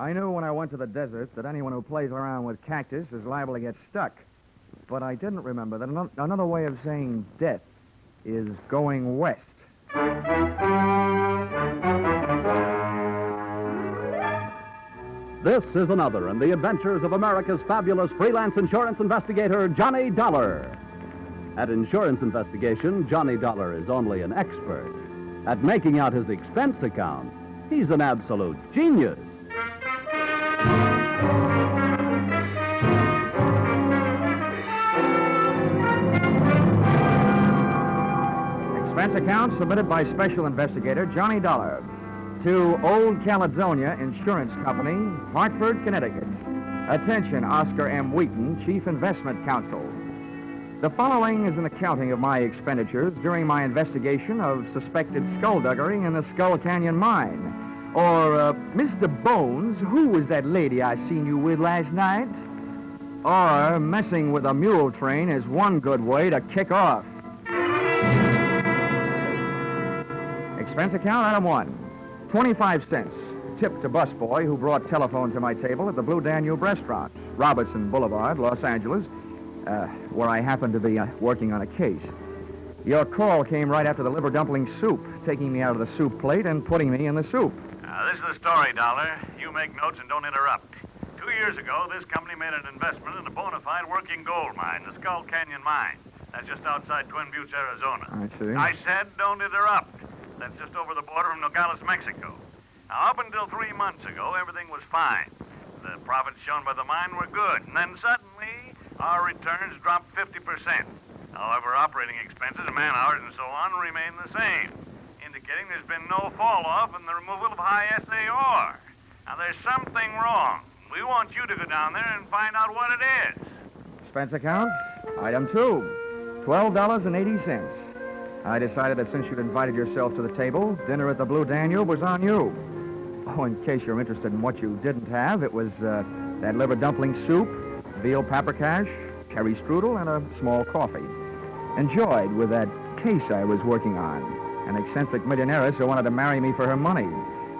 I knew when I went to the desert that anyone who plays around with cactus is liable to get stuck. But I didn't remember that another way of saying death is going west. This is another in the adventures of America's fabulous freelance insurance investigator, Johnny Dollar. At insurance investigation, Johnny Dollar is only an expert. At making out his expense account, he's an absolute genius. Expense account submitted by Special Investigator Johnny Dollar to Old Caledonia Insurance Company, Hartford, Connecticut. Attention, Oscar M. Wheaton, Chief Investment Counsel. The following is an accounting of my expenditures during my investigation of suspected skulduggering in the Skull Canyon mine. Or, Mr. Bones, who was that lady I seen you with last night? Or, messing with a mule train is one good way to kick off. Expense account, item 1. 25 cents, tip to busboy who brought telephone to my table at the Blue Danube restaurant, Robertson Boulevard, Los Angeles, where I happened to be working on a case. Your call came right after the liver dumpling soup, taking me out of the soup plate and putting me in the soup. This is the story, Dollar. You make notes and don't interrupt. 2 years ago, this company made an investment in a bona fide working gold mine, the Skull Canyon Mine. That's just outside Twin Buttes, Arizona. I see. I said don't interrupt. That's just over the border from Nogales, Mexico. Now, up until 3 months ago, everything was fine. The profits shown by the mine were good. And then suddenly, our returns dropped 50%. However, operating expenses, man-hours, and so on remain the same, indicating there's been no fall-off in the removal of high SAR. Now, there's something wrong. We want you to go down there and find out what it is. Expense account, item 2, $12.80. I decided that since you'd invited yourself to the table, dinner at the Blue Danube was on you. Oh, in case you're interested in what you didn't have, it was that liver dumpling soup, veal paprikash, curry strudel, and a small coffee. Enjoyed with that case I was working on. An eccentric millionaire who wanted to marry me for her money.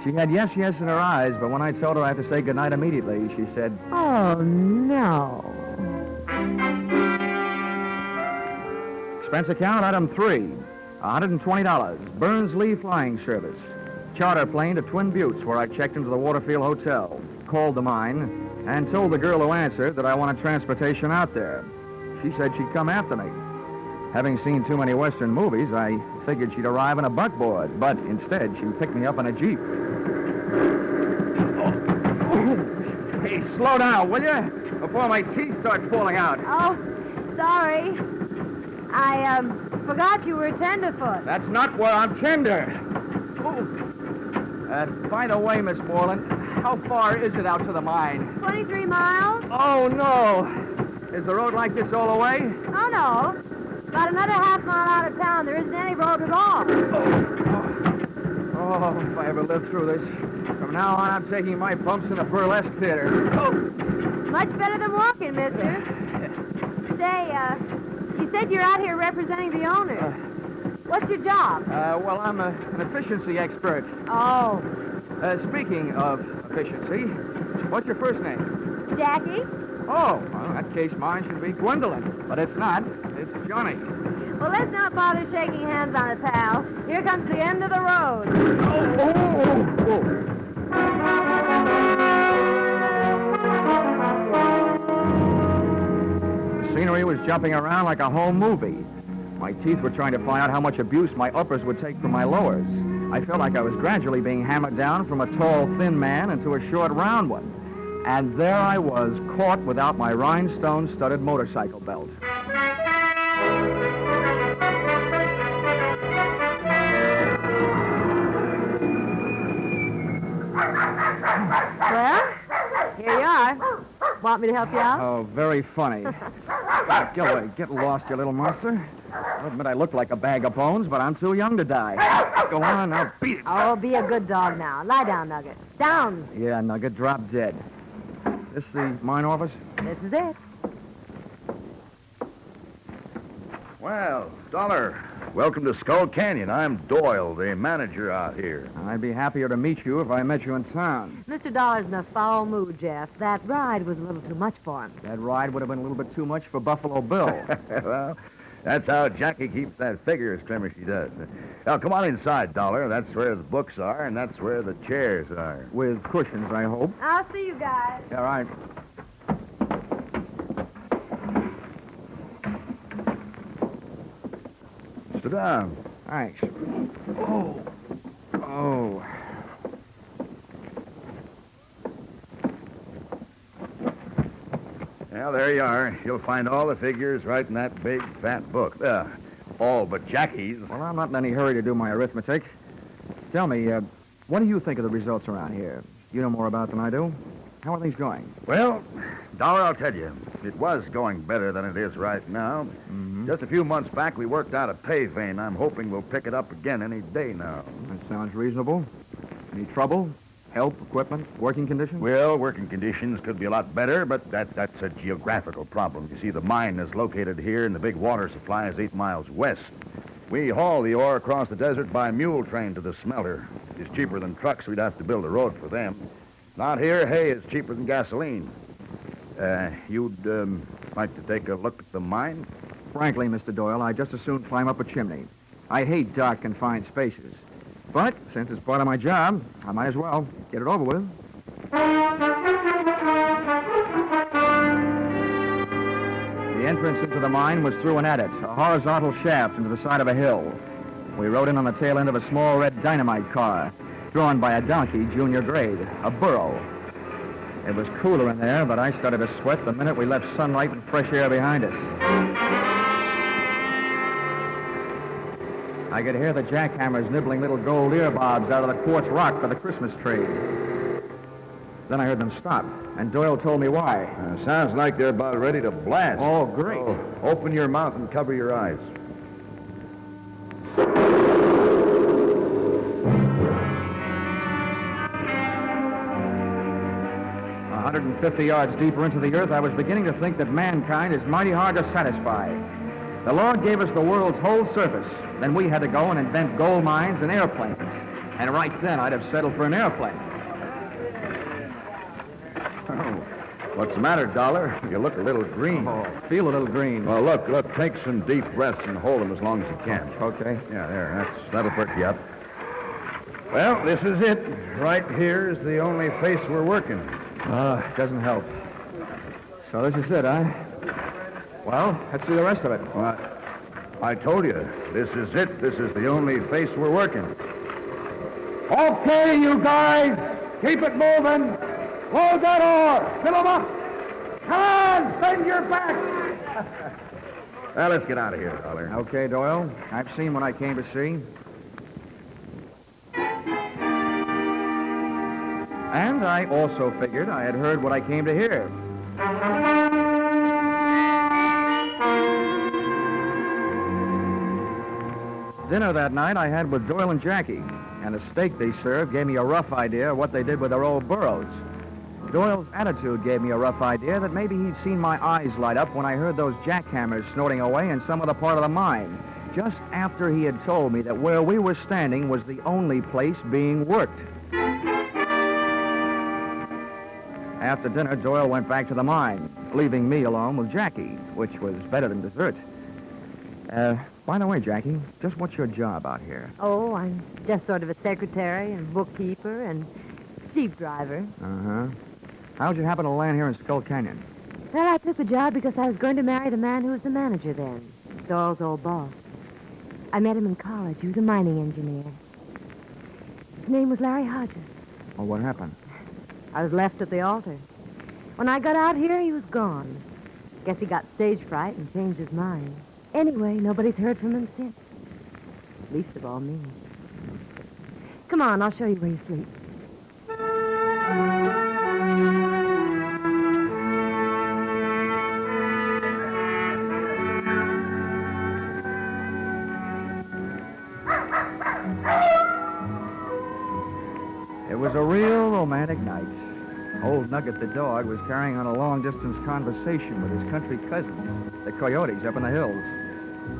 She had yes, yes in her eyes, but when I told her I had to say goodnight immediately, she said, "Oh, no." Expense account, item 3, $120, Burns Lee Flying Service. Charter plane to Twin Buttes, where I checked into the Waterfield Hotel, called the mine, and told the girl who answered that I wanted transportation out there. She said she'd come after me. Having seen too many Western movies, I figured she'd arrive in a buckboard, but instead she picked me up in a Jeep. Oh. Hey, slow down, will you? Before my teeth start falling out. Oh, sorry. I forgot you were tenderfoot. That's not where I'm tender. By the way, Miss Moreland, how far is it out to the mine? 23 miles? Oh, no. Is the road like this all the way? Oh, no. About another half mile out of town, there isn't any road at all. Oh, if I ever live through this. From now on, I'm taking my bumps in a burlesque theater. Oh. Much better than walking, mister. Say, you said you're out here representing the owner. What's your job? Well, I'm an efficiency expert. Oh. Speaking of efficiency, what's your first name? Jackie? Oh, well, in that case, mine should be Gwendolyn. But it's not. It's Johnny. Well, let's not bother shaking hands on it, pal. Here comes the end of the road. Oh. The scenery was jumping around like a home movie. My teeth were trying to find out how much abuse my uppers would take from my lowers. I felt like I was gradually being hammered down from a tall, thin man into a short, round one. And there I was, caught without my rhinestone-studded motorcycle belt. Well, here you are. Want me to help you out? Oh, very funny. Get lost, you little monster. I'll admit I look like a bag of bones, but I'm too young to die. Go on, now beat it. Oh, be a good dog now. Lie down, Nugget. Down. Yeah, Nugget, drop dead. This the mine office? This is it. Well, Dollar, welcome to Skull Canyon. I'm Doyle, the manager out here. I'd be happier to meet you if I met you in town. Mr. Dollar's in a foul mood, Jeff. That ride was a little too much for him. That ride would have been a little bit too much for Buffalo Bill. Well, that's how Jackie keeps that figure as trim as she does. Now, come on inside, Dollar. That's where the books are, and that's where the chairs are. With cushions, I hope. I'll see you guys. All right. Sit down. Thanks. Oh. Well, there you are. You'll find all the figures right in that big, fat book. All but Jackie's. Well, I'm not in any hurry to do my arithmetic. Tell me, what do you think of the results around here? You know more about than I do. How are things going? Well, Dollar, I'll tell you, it was going better than it is right now. Mm-hmm. Just a few months back, we worked out a pay vein. I'm hoping we'll pick it up again any day now. That sounds reasonable. Any trouble? Help, equipment, working conditions? Well, working conditions could be a lot better, but that's a geographical problem. You see, the mine is located here, and the big water supply is 8 miles west. We haul the ore across the desert by mule train to the smelter. It's cheaper than trucks. We'd have to build a road for them. Not here, hay is cheaper than gasoline. You'd like to take a look at the mine? Frankly, Mr. Doyle, I'd just as soon climb up a chimney. I hate dark, confined spaces. But since it's part of my job, I might as well get it over with. The entrance into the mine was through an adit, a horizontal shaft into the side of a hill. We rode in on the tail end of a small red dynamite car, drawn by a donkey, junior grade, a burro. It was cooler in there, but I started to sweat the minute we left sunlight and fresh air behind us. I could hear the jackhammers nibbling little gold earbobs out of the quartz rock for the Christmas tree. Then I heard them stop, and Doyle told me why. Sounds like they're about ready to blast. Oh, great. Oh, open your mouth and cover your eyes. 150 yards deeper into the earth, I was beginning to think that mankind is mighty hard to satisfy. The Lord gave us the world's whole surface. Then we had to go and invent gold mines and airplanes. And right then, I'd have settled for an airplane. Oh, what's the matter, Dollar? You look a little green. Oh, feel a little green. Well, look, take some deep breaths and hold them as long as you can. Okay. Yeah, there, that'll perk you up. Well, this is it. Right here is the only face we're working. It doesn't help. So this is it, huh? Well, let's see the rest of it. Well, I told you, this is it. This is the only face we're working. Okay, you guys, keep it moving. Load that ore. Fill them up. Come on, bend your back. Well, let's get out of here, Dollar. Okay, Doyle. I've seen what I came to see. And I also figured I had heard what I came to hear. Dinner that night I had with Doyle and Jackie, and the steak they served gave me a rough idea of what they did with their old burros. Doyle's attitude gave me a rough idea that maybe he'd seen my eyes light up when I heard those jackhammers snorting away in some other part of the mine, just after he had told me that where we were standing was the only place being worked. After dinner, Doyle went back to the mine, leaving me alone with Jackie, which was better than dessert. By the way, Jackie, just what's your job out here? Oh, I'm just sort of a secretary and bookkeeper and jeep driver. Uh-huh. How'd you happen to land here in Skull Canyon? Well, I took the job because I was going to marry the man who was the manager then, Doyle's old boss. I met him in college. He was a mining engineer. His name was Larry Hodges. Well, what happened? I was left at the altar. When I got out here, he was gone. Guess he got stage fright and changed his mind. Anyway, nobody's heard from him since. Least of all me. Come on, I'll show you where you sleep. It was a real romantic night. Old Nugget the dog was carrying on a long-distance conversation with his country cousins, the coyotes up in the hills.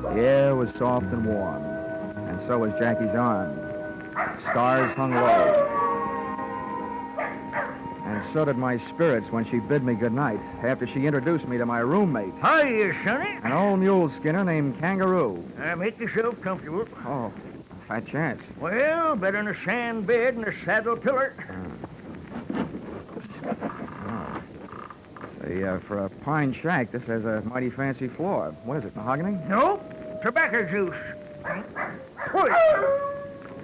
The air was soft and warm, and so was Jackie's arm. Stars hung low. And so did my spirits when she bid me goodnight after she introduced me to my roommate, Hiya, Sonny. an old mule skinner named Kangaroo. Make yourself comfortable. Oh, fat chance. Well, better than a sand bed and a saddle pillar. For a pine shack, this has a mighty fancy floor. What is it, mahogany? Nope, tobacco juice. Push.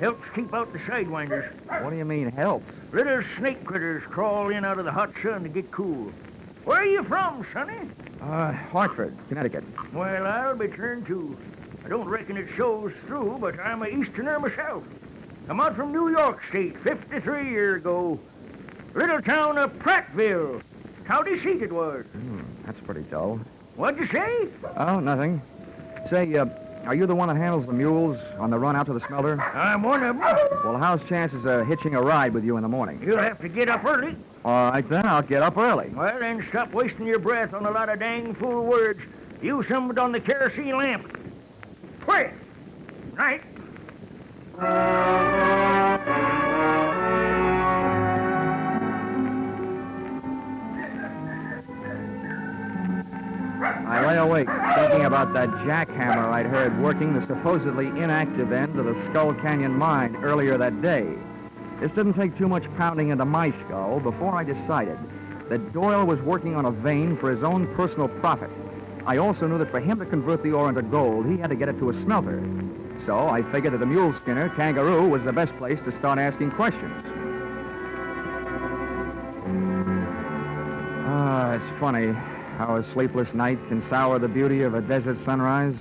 Helps keep out the sidewinders. What do you mean, helps? Little snake critters crawl in out of the hot sun to get cool. Where are you from, Sonny? Hartford, Connecticut. Well, I'll be turned too. I don't reckon it shows through, but I'm a Easterner myself. Come out from New York State 53 years ago. Little town of Prattville. County seat it was. That's pretty dull. What'd you say? Oh, nothing. Say, are you the one that handles the mules on the run out to the smelter? I'm one of them. Well, how's chances of hitching a ride with you in the morning? You'll have to get up early. All right, then, I'll get up early. Well, then stop wasting your breath on a lot of dang fool words. Use some of it on the kerosene lamp. Quick! Night. I lay awake, thinking about that jackhammer I'd heard working the supposedly inactive end of the Skull Canyon mine earlier that day. This didn't take too much pounding into my skull before I decided that Doyle was working on a vein for his own personal profit. I also knew that for him to convert the ore into gold, he had to get it to a smelter. So I figured that the mule skinner, Kangaroo, was the best place to start asking questions. It's funny how a sleepless night can sour the beauty of a desert sunrise.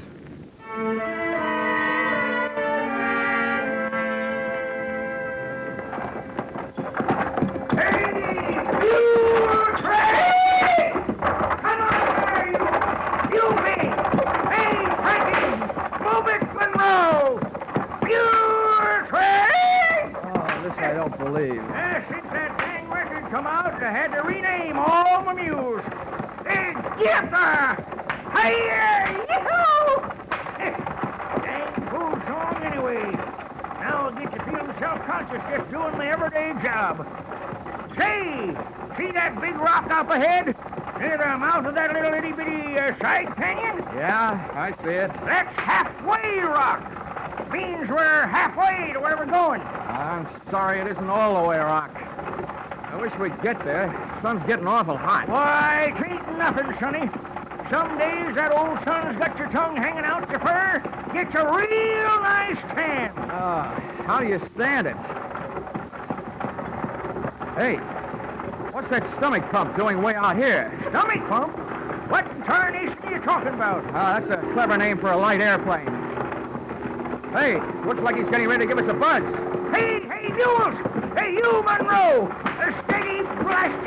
Just doing my everyday job. Say, see that big rock up ahead? Near the mouth of that little itty-bitty side canyon? Yeah, I see it. That's Halfway Rock. Means we're halfway to where we're going. I'm sorry it isn't all the way, Rock. I wish we'd get there. The sun's getting awful hot. Why, it ain't nothing, Sonny. Some days that old sun's got your tongue hanging out your fur. Gets a real nice tan. How do you stand it? Hey, what's that stomach pump doing way out here? Stomach pump? What in tarnation are you talking about? That's a clever name for a light airplane. Hey, looks like he's getting ready to give us a buzz. Hey, mules! Hey, you, Monroe! A steady blast!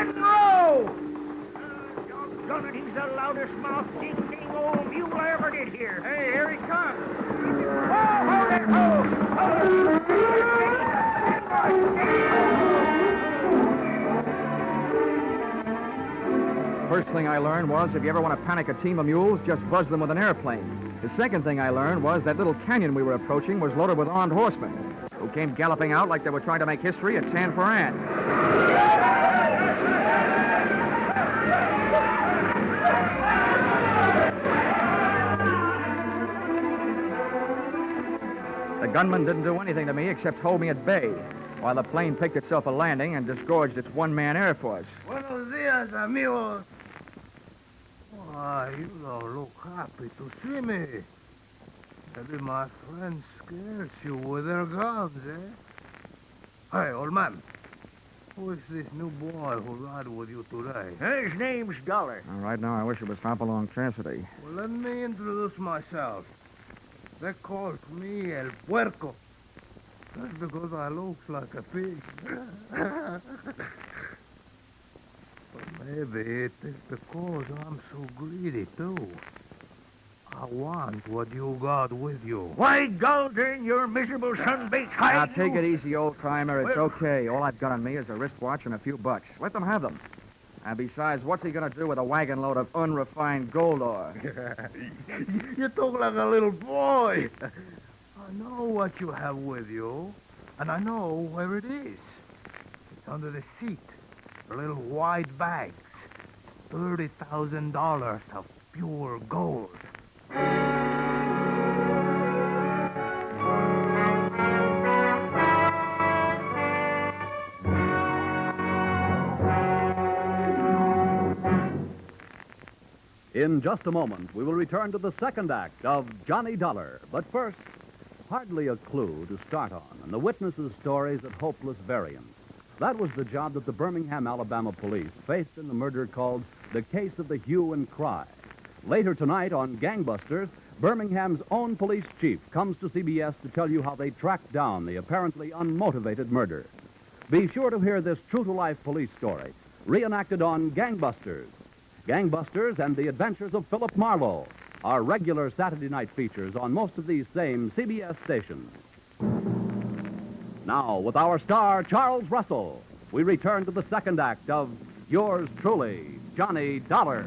Monroe! Doggone it, he's the loudest mouth ding-ding old mule I ever did hear. Hey, here he comes. Oh, hold it! First thing I learned was if you ever want to panic a team of mules, just buzz them with an airplane. The second thing I learned was that little canyon we were approaching was loaded with armed horsemen who came galloping out like they were trying to make history at San Ferran. The gunman didn't do anything to me except hold me at bay, while the plane picked itself a landing and disgorged its one-man air force. Buenos dias, amigos. Why, you don't look happy to see me. Maybe my friends scared you with their guns, eh? Hey, old man. Who is this new boy who ride with you today? His name's Dollar. Right now, I wish it was Hopalong Cassidy. Well, let me introduce myself. They call me El Puerco. That's because I look like a pig. But maybe it is because I'm so greedy, too. I want what you got with you. Why, Galdern, your miserable sunbaits hide. Now, take it easy, old-timer. It's okay. All I've got on me is a wristwatch and a few bucks. Let them have them. And besides, what's he going to do with a wagon load of unrefined gold ore? You talk like a little boy. I know what you have with you, and I know where it is. It's under the seat. The little white bags. $30,000 of pure gold. In just a moment, we will return to the second act of Johnny Dollar. But first, hardly a clue to start on, and the witnesses' stories at hopeless variance. That was the job that the Birmingham, Alabama police faced in the murder called the Case of the Hue and Cry. Later tonight on Gangbusters, Birmingham's own police chief comes to CBS to tell you how they tracked down the apparently unmotivated murder. Be sure to hear this true-to-life police story, reenacted on Gangbusters. Gangbusters and the Adventures of Philip Marlowe are regular Saturday night features on most of these same CBS stations. Now, with our star, Charles Russell, we return to the second act of yours truly, Johnny Dollar.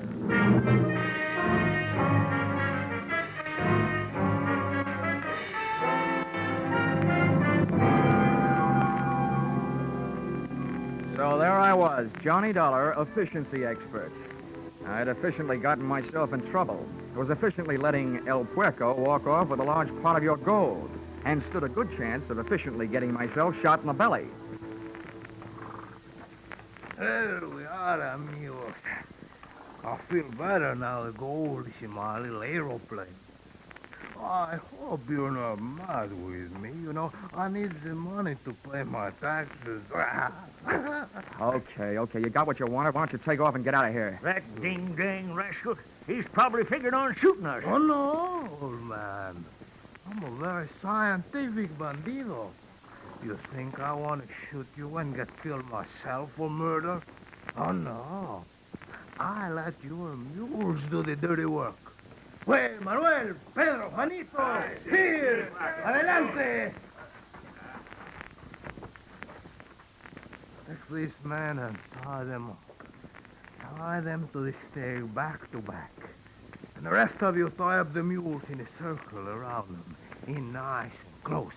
So there I was, Johnny Dollar, efficiency expert. I'd efficiently gotten myself in trouble. I was efficiently letting El Puerco walk off with a large part of your gold, and stood a good chance of efficiently getting myself shot in the belly. There we are, amigos. I feel better now the gold is in my little aeroplane. I hope you're not mad with me. You know, I need the money to pay my taxes. Okay, you got what you wanted. Why don't you take off and get out of here? That ding-dang rascal, he's probably figured on shooting us. Oh, no, old man. I'm a very scientific bandido. You think I want to shoot you and get killed myself for murder? Oh, no. I let your mules do the dirty work. Well, Manuel, Pedro, Juanito, here, adelante. Take these men and tie them up. Tie them to the stake back to back. And the rest of you tie up the mules in a circle around them, in nice and close.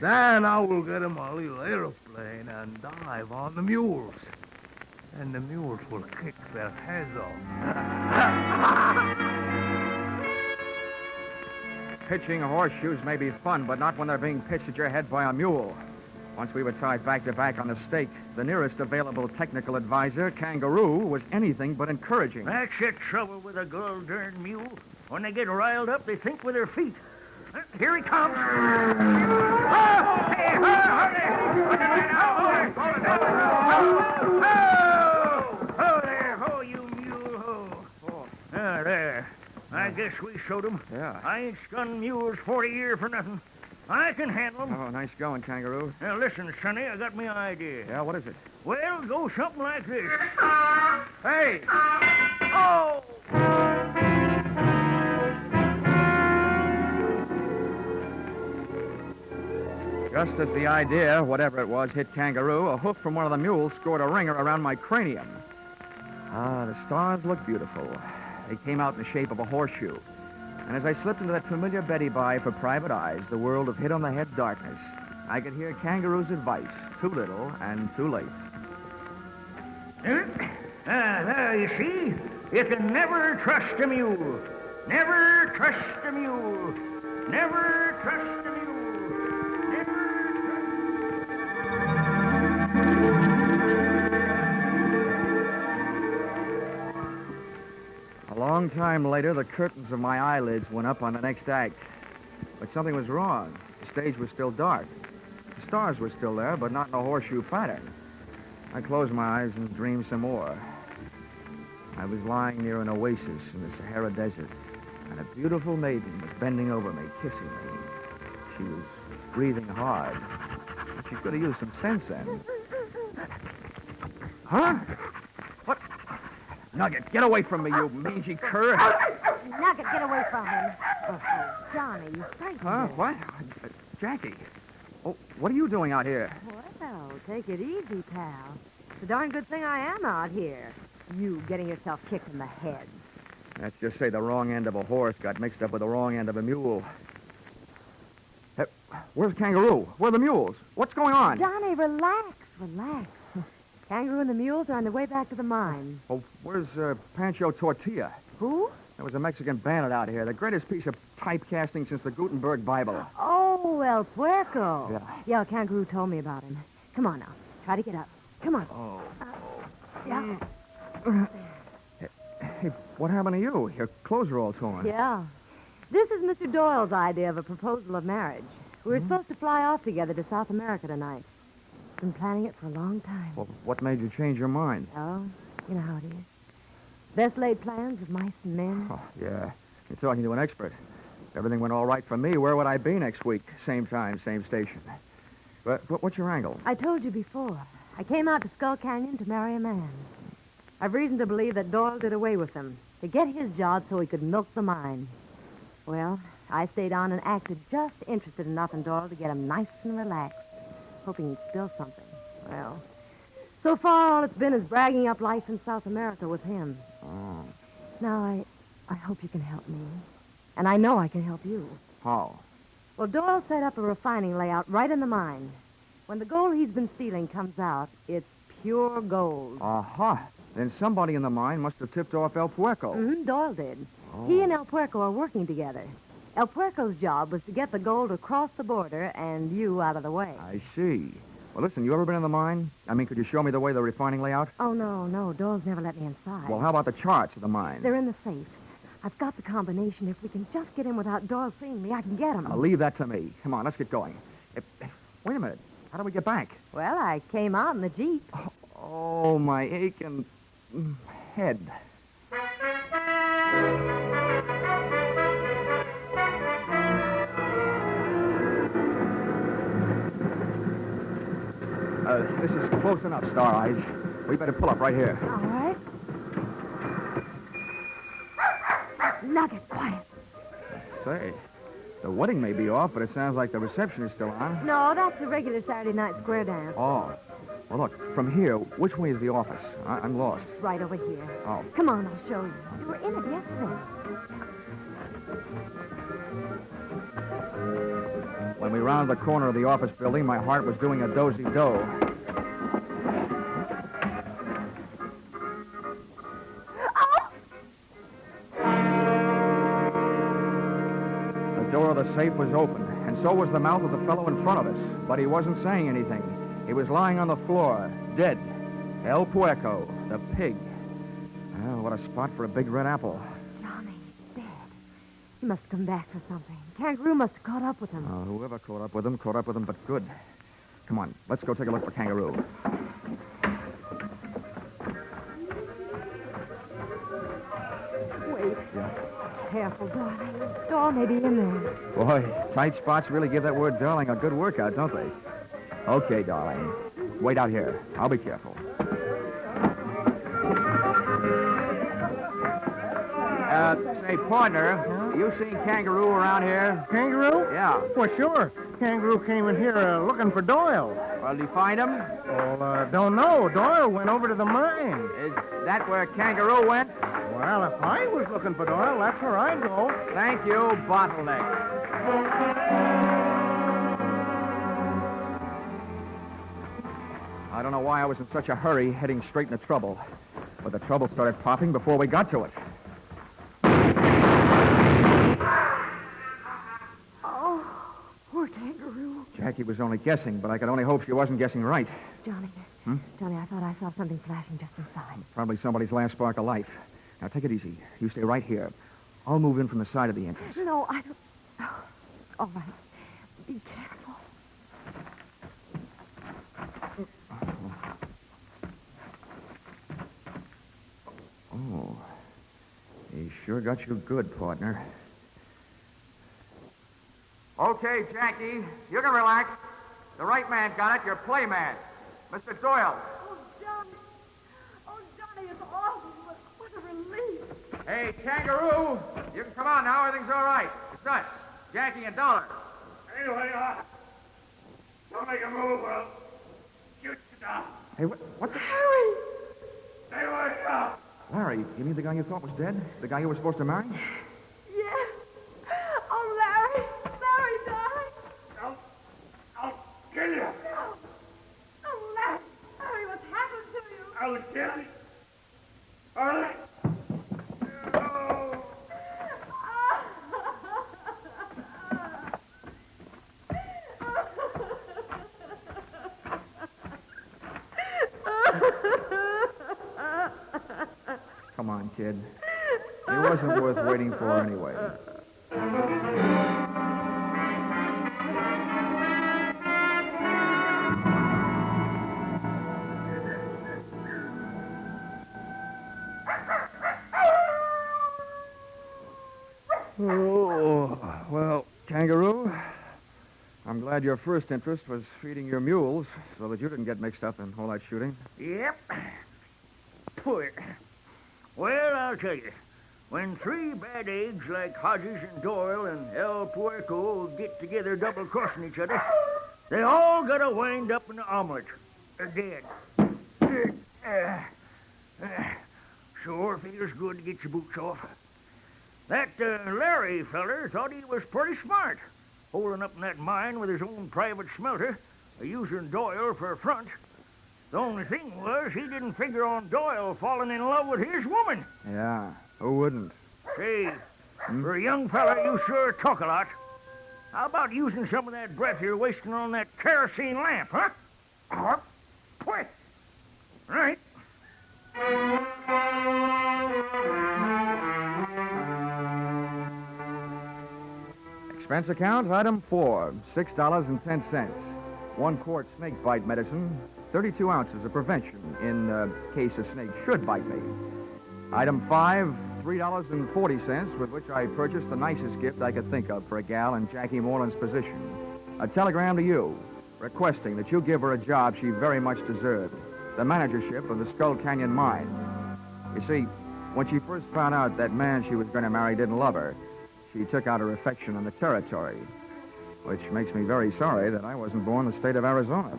Then I will get in my little aeroplane and dive on the mules. And the mules will kick their heads off. Pitching horseshoes may be fun, but not when they're being pitched at your head by a mule. Once we were tied back to back on the stake, the nearest available technical advisor, Kangaroo, was anything but encouraging. That's the trouble with a gold-darned mule. When they get riled up, they think with their feet. Here he comes. Oh, hey, ho there, ho, you mule, ho. Ah, there. I guess we showed him. Yeah. I ain't stunned mules 40 years for nothing. I can handle them. Oh, nice going, Kangaroo. Now, listen, Sonny, I got me idea. Yeah, what is it? Well, go something like this. Hey! Oh! Just as the idea, whatever it was, hit Kangaroo, a hoof from one of the mules scored a ringer around my cranium. Ah, the stars looked beautiful. They came out in the shape of a horseshoe. And as I slipped into that familiar Betty Bye for private eyes, the world of hit-on-the-head darkness, I could hear Kangaroo's advice, too little and too late. There, you see? You can never trust a mule. Never trust a mule. Never trust a mule. Never trust... A long time later, the curtains of my eyelids went up on the next act. But something was wrong. The stage was still dark. The stars were still there, but not in a horseshoe pattern. I closed my eyes and dreamed some more. I was lying near an oasis in the Sahara Desert, and a beautiful maiden was bending over me, kissing me. She was breathing hard. She could have used some sense then. Huh? What? Nugget, get away from me, you mangy cur. Nugget, get away from him. Oh, Johnny, you frightened Huh? me. What? Jackie. Oh, what are you doing out here? Well, take it easy, pal. It's a darn good thing I am out here. You getting yourself kicked in the head. Let's just say the wrong end of a horse got mixed up with the wrong end of a mule. Hey, where's Kangaroo? Where are the mules? What's going on? Johnny, relax. Kangaroo and the mules are on their way back to the mine. Oh, where's Pancho Tortilla? Who? There was a Mexican bandit out here. The greatest piece of typecasting since the Gutenberg Bible. Oh, El Puerco. Yeah. Yeah, Kangaroo told me about him. Come on now. Try to get up. Come on. Oh. Yeah. Hey, what happened to you? Your clothes are all torn. Yeah. This is Mr. Doyle's idea of a proposal of marriage. We were supposed to fly off together to South America tonight. Been planning it for a long time. Well, what made you change your mind? Oh, you know how it is. Best laid plans of mice and men. Oh, yeah. You're talking to an expert. If everything went all right for me, where would I be next week? Same time, same station. But what's your angle? I told you before. I came out to Skull Canyon to marry a man. I've reason to believe that Doyle did away with him to get his job so he could milk the mine. Well, I stayed on and acted just interested enough in Doyle to get him nice and relaxed, hoping he'd spill something. Well, so far all it's been is bragging up life in South America with him. Oh. Now, I hope you can help me. And I know I can help you. How? Well, Doyle set up a refining layout right in the mine. When the gold he's been stealing comes out, it's pure gold. Aha. Then somebody in the mine must have tipped off El Puerco. Mm-hmm, Doyle did. Oh. He and El Puerco are working together. El Puerco's job was to get the gold across the border and you out of the way. I see. Well, listen, you ever been in the mine? I mean, could you show me the way the refining layout? Oh, no. Doyle's never let me inside. Well, how about the charts of the mine? They're in the safe. I've got the combination. If we can just get in without Doyle seeing me, I can get him. Now, leave that to me. Come on, let's get going. Wait a minute. How do we get back? Well, I came out in the Jeep. Oh, my aching head. This is close enough, Star Eyes. We better pull up right here. All right. Nugget, quiet. Say, the wedding may be off, but it sounds like the reception is still on. No, that's the regular Saturday night square dance. Oh. Well, look, from here, which way is the office? I'm lost. It's right over here. Oh. Come on, I'll show you. You were in it yesterday. When we rounded the corner of the office building, my heart was doing a dozy-do. The door of the safe was open, and so was the mouth of the fellow in front of us. But he wasn't saying anything. He was lying on the floor, dead. El Puerco, the pig. Well, what a spot for a big red apple. Johnny, dead. He must have come back for something. Kangaroo must have caught up with him. Whoever caught up with him, but good. Come on, let's go take a look for Kangaroo. Wait. Yeah. Careful, darling. Door may be in there. Boy, tight spots really give that word darling a good workout, don't they? Okay, darling. Wait out here. I'll be careful. Say, partner, you seen Kangaroo around here? Kangaroo? Yeah. Well, sure. Kangaroo came in here looking for Doyle. Well, did you find him? Well, don't know. Doyle went over to the mine. Is that where Kangaroo went? Well, if I was looking for Doyle, that's where I'd go. Thank you, Bottleneck. I don't know why I was in such a hurry heading straight into trouble. But the trouble started popping before we got to it. Oh, poor Kangaroo. Jackie was only guessing, but I could only hope she wasn't guessing right. Johnny. Hmm? Johnny, I thought I saw something flashing just inside. Probably somebody's last spark of life. Now, take it easy. You stay right here. I'll move in from the side of the entrance. No, I don't... Oh, all right. Be careful. Oh, he sure got you good, partner. Okay, Jackie, you can relax. The right man got it, your play man. Mr. Doyle. Oh, Johnny. Oh, Johnny, it's awful. What a relief. Hey, Kangaroo, you can come on now. Everything's all right. It's us, Jackie and Dollar. Anyway, don't make a move, or I'll shoot you down. Hey, what the... Harry! Hey, what's up? Larry, you mean the guy you thought was dead? The guy you were supposed to marry? Yes. Oh, Larry. Larry died. I'll kill you. No. Oh, Larry. Larry, what's happened to you? I will kill you. All right. Oh. Come on, kid. It wasn't worth waiting for anyway. Oh, well, Kangaroo, I'm glad your first interest was feeding your mules so that you didn't get mixed up in all that shooting. Yep. Poor. Well, I'll tell you. When three bad eggs like Hodges and Doyle and El Puerco get together double-crossing each other, they all gotta wind up in the omelet. Dead. Sure feels good to get your boots off. That Larry feller thought he was pretty smart, holding up in that mine with his own private smelter, using Doyle for a front. The only thing was he didn't figure on Doyle falling in love with his woman. Yeah, who wouldn't? Say, for a young fella, you sure talk a lot. How about using some of that breath you're wasting on that kerosene lamp, huh? Quick. Right. Expense account, item 4, $6.10. 1 quart snake bite medicine, 32 ounces of prevention in case a snake should bite me. Item 5, $3.40, with which I purchased the nicest gift I could think of for a gal in Jackie Moreland's position. A telegram to you, requesting that you give her a job she very much deserved, the managership of the Skull Canyon mine. You see, when she first found out that man she was going to marry didn't love her, she took out her affection on the territory, which makes me very sorry that I wasn't born in the state of Arizona.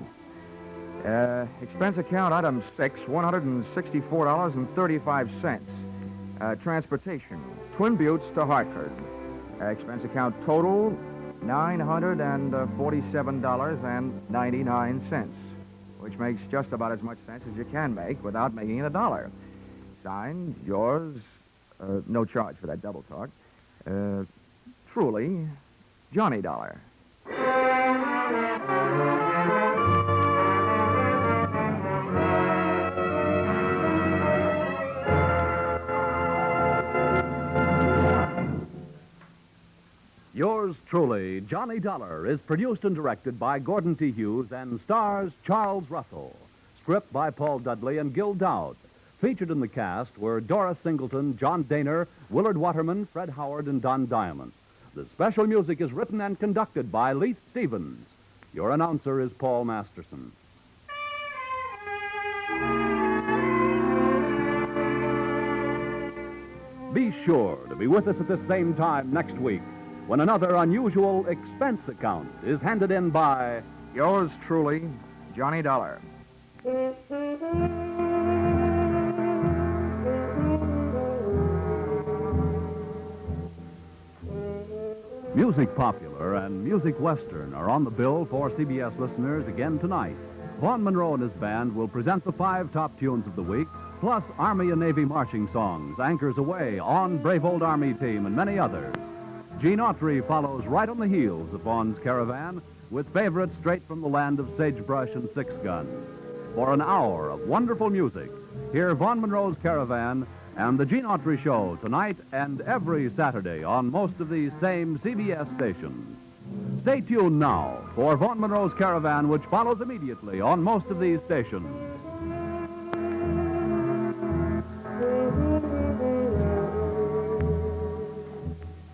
Expense account, item 6, $164.35. Transportation, Twin Buttes to Hartford. Expense account total, $947.99, which makes just about as much sense as you can make without making it a dollar. Signed, yours, no charge for that double talk, truly, Johnny Dollar. Yours truly, Johnny Dollar, is produced and directed by Gordon T. Hughes and stars Charles Russell. Script by Paul Dudley and Gil Dowd. Featured in the cast were Doris Singleton, John Daner, Willard Waterman, Fred Howard, and Don Diamond. The special music is written and conducted by Leith Stevens. Your announcer is Paul Masterson. Be sure to be with us at the same time next week when another unusual expense account is handed in by Yours truly, Johnny Dollar. Music Popular and Music Western are on the bill for CBS listeners again tonight. Vaughn Monroe and his band will present the 5 top tunes of the week, plus Army and Navy marching songs, Anchors Away, On Brave Old Army Team, and many others. Gene Autry follows right on the heels of Vaughn's Caravan with favorites straight from the land of sagebrush and 6 guns. For an hour of wonderful music, hear Vaughn Monroe's Caravan and the Gene Autry Show tonight and every Saturday on most of these same CBS stations. Stay tuned now for Vaughn Monroe's Caravan, which follows immediately on most of these stations.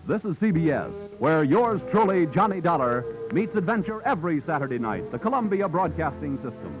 This is CBS, where yours truly, Johnny Dollar, meets adventure every Saturday night, the Columbia Broadcasting System.